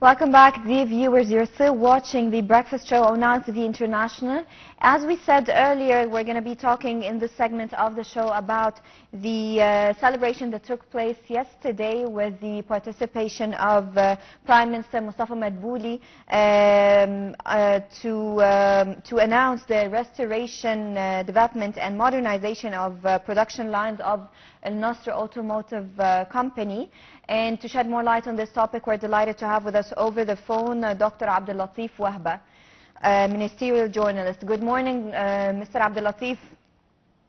Welcome back, dear viewers. You're still watching the breakfast show on Now TV International. As we said earlier, we're going to be talking in this segment of the show about the celebration that took place yesterday with the participation of Prime Minister Mustafa Madbouli to announce the restoration, development and modernization of production lines of Al Nasr Automotive Company. And to shed more light on this topic, we're delighted to have with us over the phone Dr. Abdul Latif Wahba, ministerial journalist. Good morning, Mr. Abdul Latif.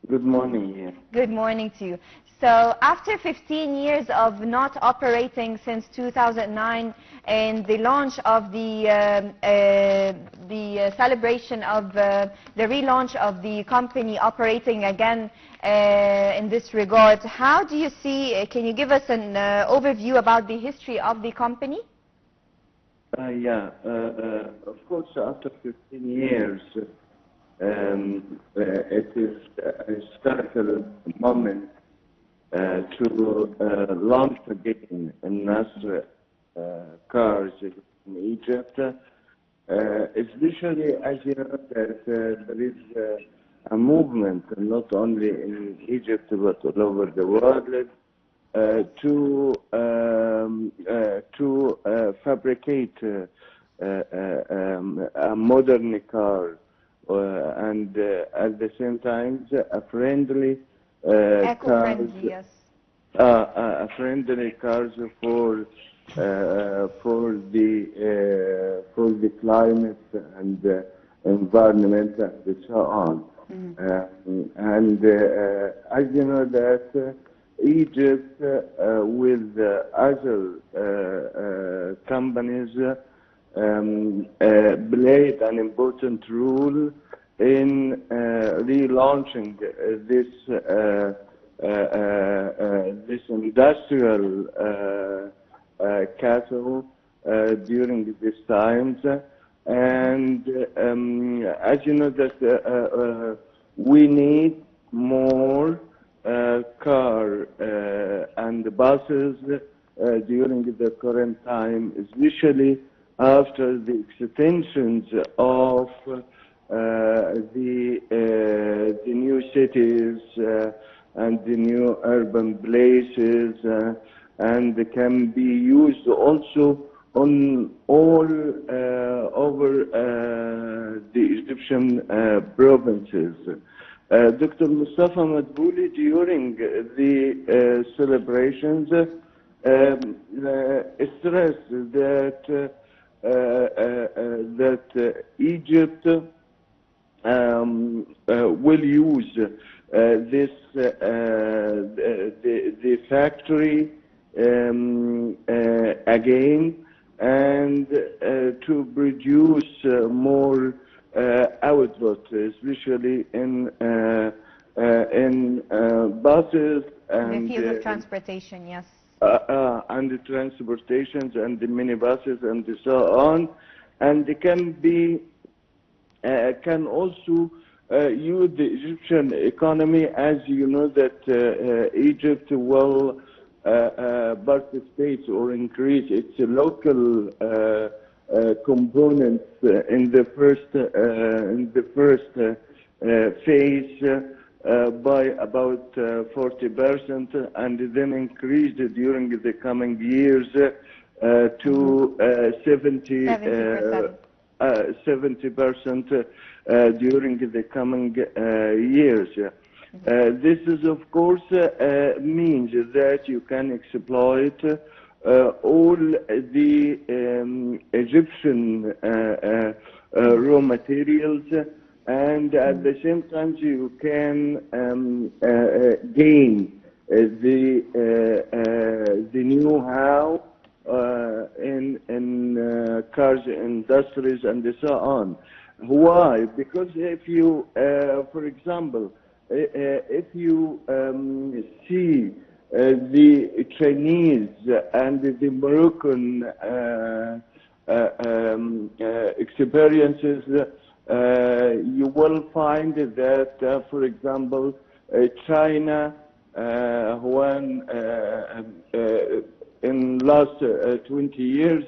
Good morning. Yeah. Good morning to you. So after 15 years of not operating since 2009 and the launch of the celebration of the relaunch of the company operating again in this regard, how do you see, can you give us an overview about the history of the company? Of course, after 15 years, it is a historical moment to launch again Al Nasr cars in Egypt, especially as you know that there is a movement not only in Egypt but all over the world to fabricate a modern car and at the same time a friendly eco-friendly, yes. Friendly cars for the climate and environment and so on. As you know that Egypt with other companies played an important role in relaunching this industrial cattle during these times, and as you know that we need more car and buses during the current time, especially after the extensions of the new cities and the new urban places, and can be used also on all over the Egyptian provinces. Dr. Mustafa Madbouli, during the celebrations, stressed that Egypt will use the factory again and to produce more output, especially in buses and the field of transportation, yes. And the transportations and the minibuses and so on, and they can also use the Egyptian economy. As you know that Egypt will participate or increase its local components in the first phase by about 40%, and then increased during the coming years to 70% during the coming years. This is, of course, means that you can exploit all the Egyptian raw materials, and at the same time you can gain the know-how in cars industries and so on. Why? Because if you, for example, if you see the Chinese and the Moroccan experiences, you will find that, for example, China, when in last 20 years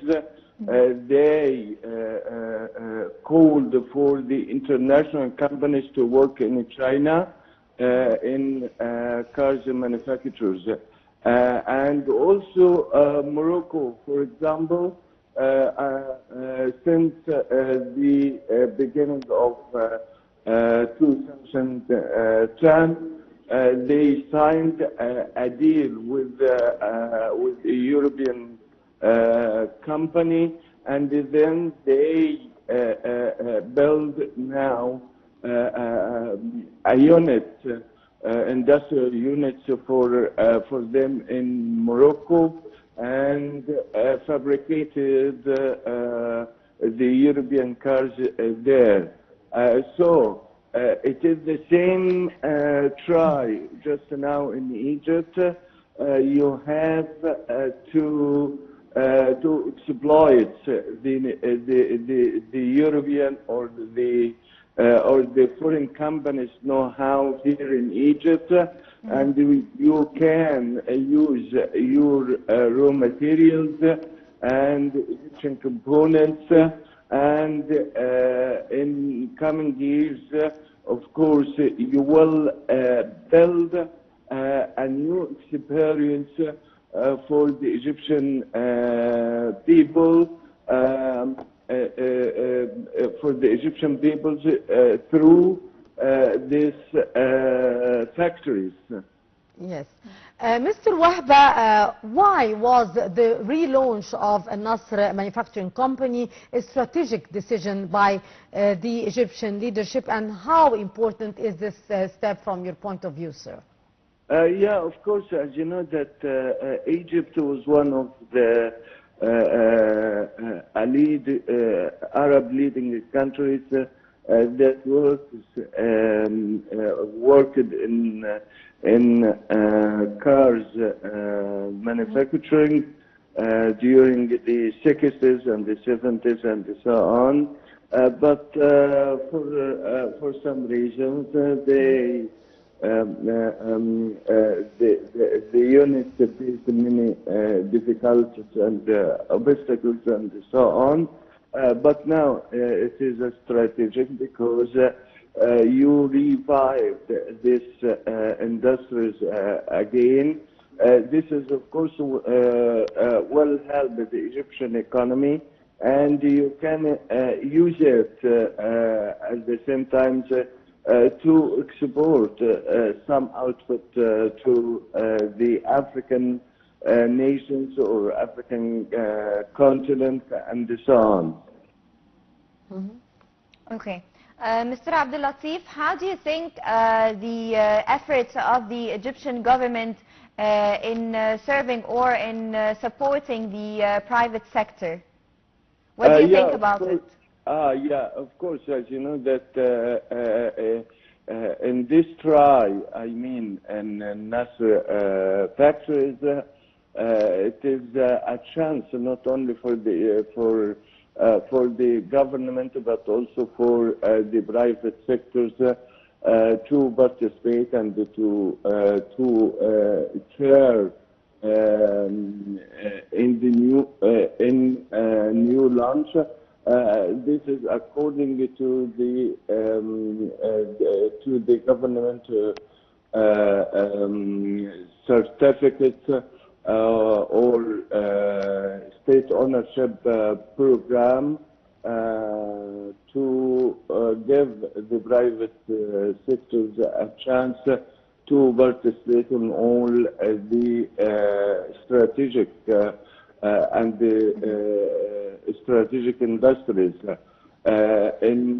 they called for the international companies to work in China in cars manufacturers. And also Morocco, for example, since the beginning of 2010, they signed a deal with a European company, and then they build now a unit, industrial units for them in Morocco, and fabricated the European cars there. So it is the same try just now in Egypt. You have to exploit the European or the foreign companies know-how here in Egypt, and you can use your raw materials and Egyptian components, and in coming years, of course, you will build a new experience for the Egyptian people, through these factories. Yes. Mr. Wahba, why was the relaunch of Al Nasr Manufacturing Company a strategic decision by the Egyptian leadership, and how important is this step from your point of view, sir? Yeah, of course, as you know that Egypt was one of the Arab leading countries that worked in cars manufacturing during the 60s and the 70s and so on. But for some reasons, the unit faced many difficulties and obstacles and so on. But now it is a strategic, because you revived this industries again. This is, of course, will help the Egyptian economy, and you can use it at the same time to export some output to the African nations or African continent and so on. Okay. Mr. Abdul Latif, how do you think the efforts of the Egyptian government in serving or in supporting the private sector? What do you think about it? Yeah, of course, as you know that in this try, I mean, in Nasr factories, it is a chance not only for the government, but also for the private sectors to participate and to share in the new launch. This is according to the government certificates or state ownership program to give the private sectors a chance to participate in all the strategic and the strategic industries. In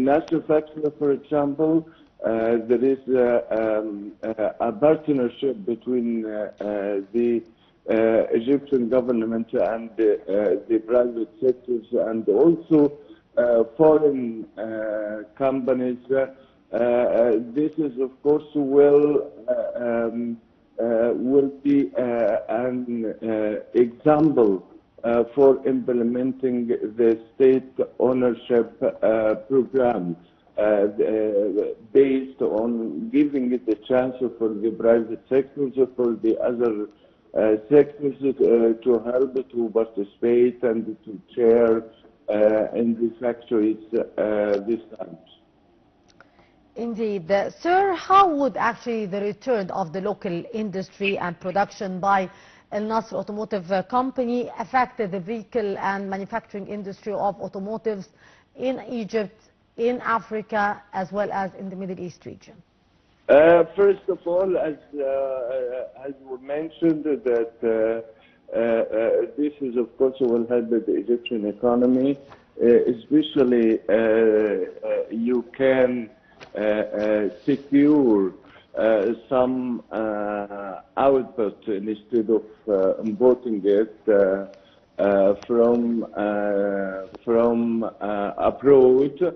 Nasr factory, for example, there is a partnership between the Egyptian government and the private sectors, and also foreign companies. This is, of course, will be an example for implementing the state ownership program, based on giving it the chance for the private sectors, for the other sectors to help to participate and to share in the factories this time. Indeed. Sir, how would actually the return of the local industry and production by Al Nasr Automotive Company affect the vehicle and manufacturing industry of automotives in Egypt, in Africa, as well as in the Middle East region? First of all, as we mentioned, that this is, of course, will help the Egyptian economy, especially you can secure some output instead of importing it from abroad.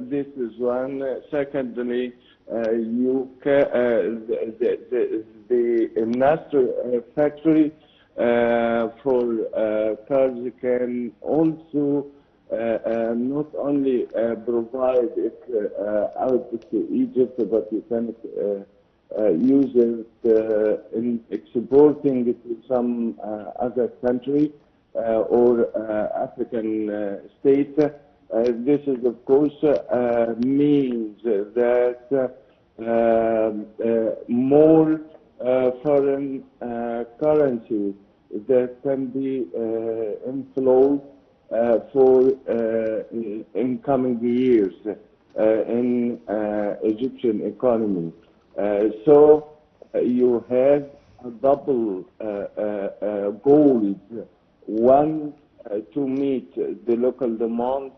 This is one. Secondly, you can the Nasr factory for cars can also not only provide it output to Egypt, but you can use it in exporting it to some other country or African state. This is, of course, means that more foreign currency that can be inflow for incoming years in Egyptian economy. So you have a double goals. One, to meet the local demand,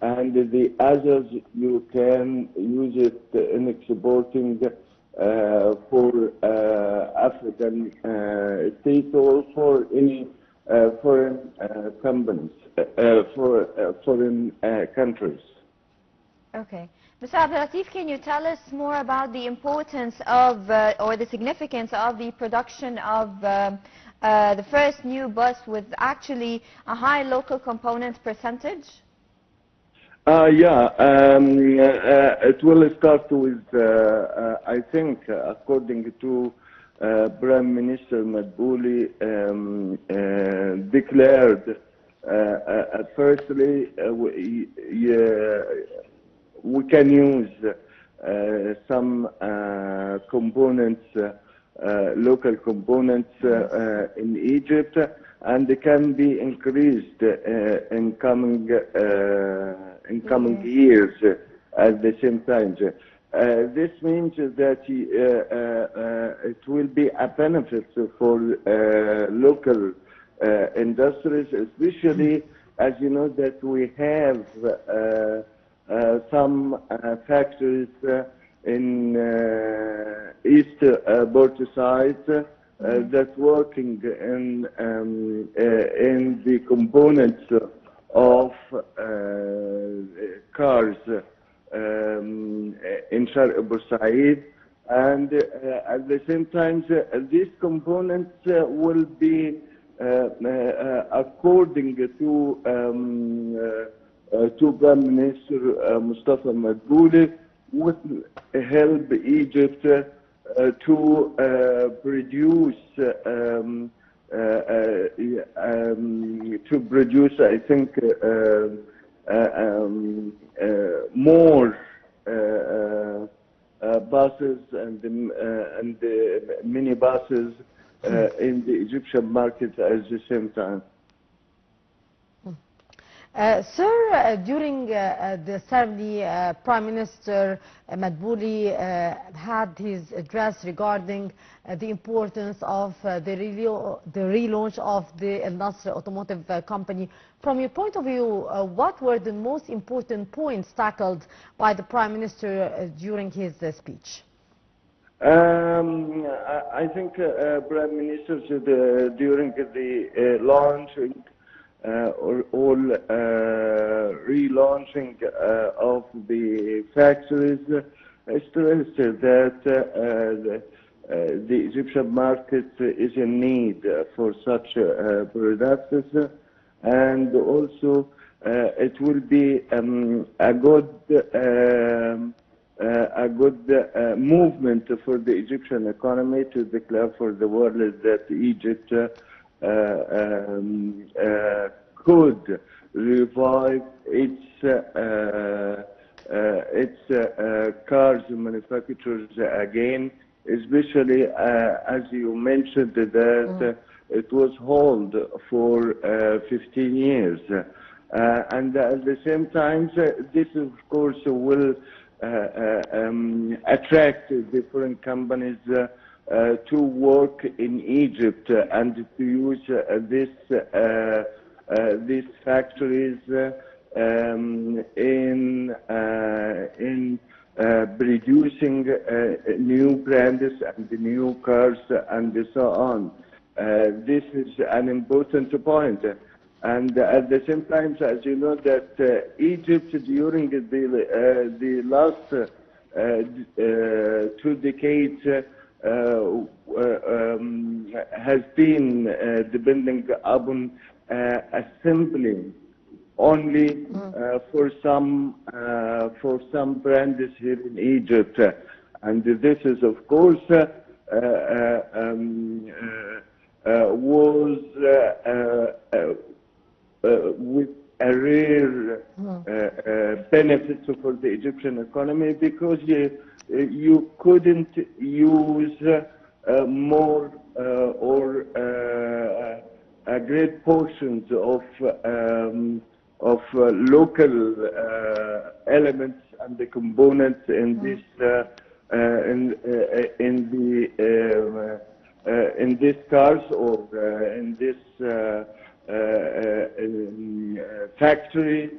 and the others you can use it in exporting for African states or for any foreign companies, for foreign countries. Okay. Mr. Abdul Latif, can you tell us more about the importance of or the significance of the production of the first new bus with actually a high local components percentage? It will start with, I think, according to Prime Minister Madbouli declared, firstly, we can use some components, local components in Egypt, and they can be increased in coming years at the same time. This means that it will be a benefit for local industries, especially as you know that we have some factories in East border side that working in the components of cars in Sharq Bursaid, and at the same time these components will be according to Prime Minister Mustafa Madbouli, would help Egypt to produce, I think, more buses and mini buses in the Egyptian market at the same time. Sir, during the ceremony, Prime Minister Madbouli had his address regarding the importance of the relaunch of the Al Nasr Automotive Company. From your point of view, what were the most important points tackled by the Prime Minister during his speech? I think Prime Minister during the launching all relaunching of the factories stressed that the Egyptian market is in need for such products, and also it will be a good a good movement for the Egyptian economy to declare for the world that Egypt could revive its cars manufacturers again, especially as you mentioned that it was held for 15 years. And at the same time, this of course will attract different companies to work in Egypt and to use these factories in producing new brands and new cars and so on. This is an important point. And at the same time, as you know, that Egypt during the last 2 decades has been depending upon assembling only for some brands here in Egypt, and this is of course was with a rare benefit for the Egyptian economy, because you couldn't use more or a great portions of local elements and the components in this in these cars or in this factories,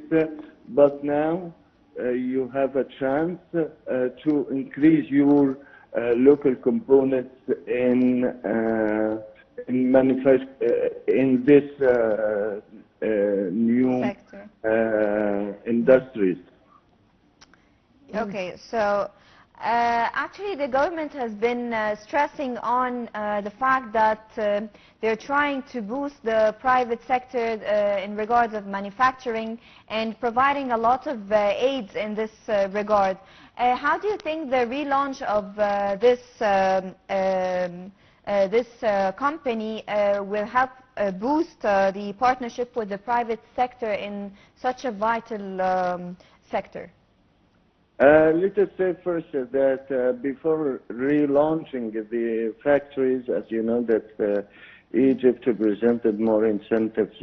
but now you have a chance to increase your local components in this new industries. Okay, so actually the government has been stressing on the fact that they're trying to boost the private sector in regards of manufacturing and providing a lot of aids in this regard. How do you think the relaunch of this company will help boost the partnership with the private sector in such a vital sector? Let us say first that before relaunching the factories, as you know, that Egypt presented more incentives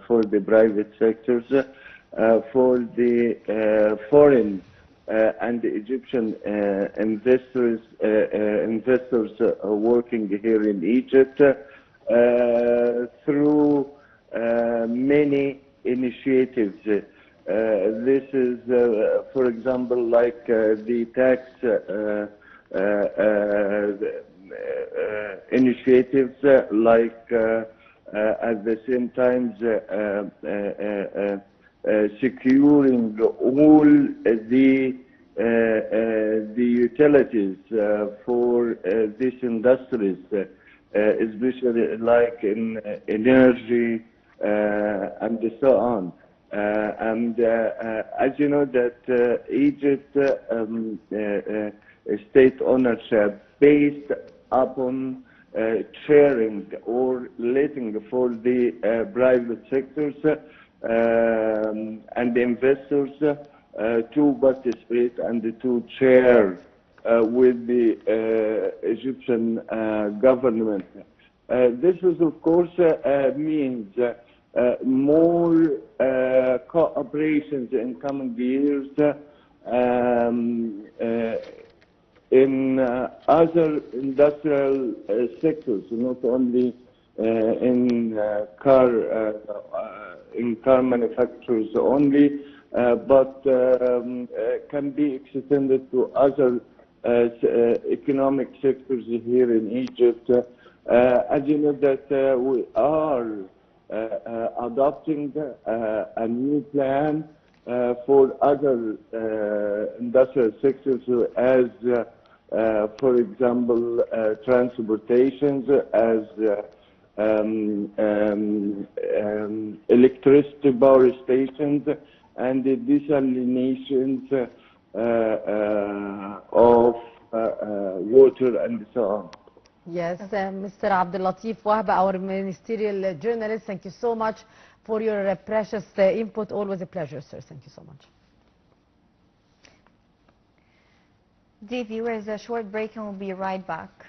for the private sectors, for the foreign and Egyptian investors working here in Egypt through many initiatives. This is, for example, like the tax initiatives, like at the same time securing all the utilities for these industries, especially like in energy and so on. And as you know that Egypt state ownership based upon sharing or letting for the private sectors and investors to participate and to share with the Egyptian government. This is of course means more cooperations in coming years in other industrial sectors, not only in car manufacturers only, but can be extended to other economic sectors here in Egypt. As you know that we are adopting a new plan for other industrial sectors, as for example transportations, as electricity power stations, and desalinations of water and so on. Yes, Mr. Abdul Latif Wahba, our ministerial journalist, thank you so much for your precious input. Always a pleasure, sir. Thank you so much. Dear viewers, a short break and we'll be right back.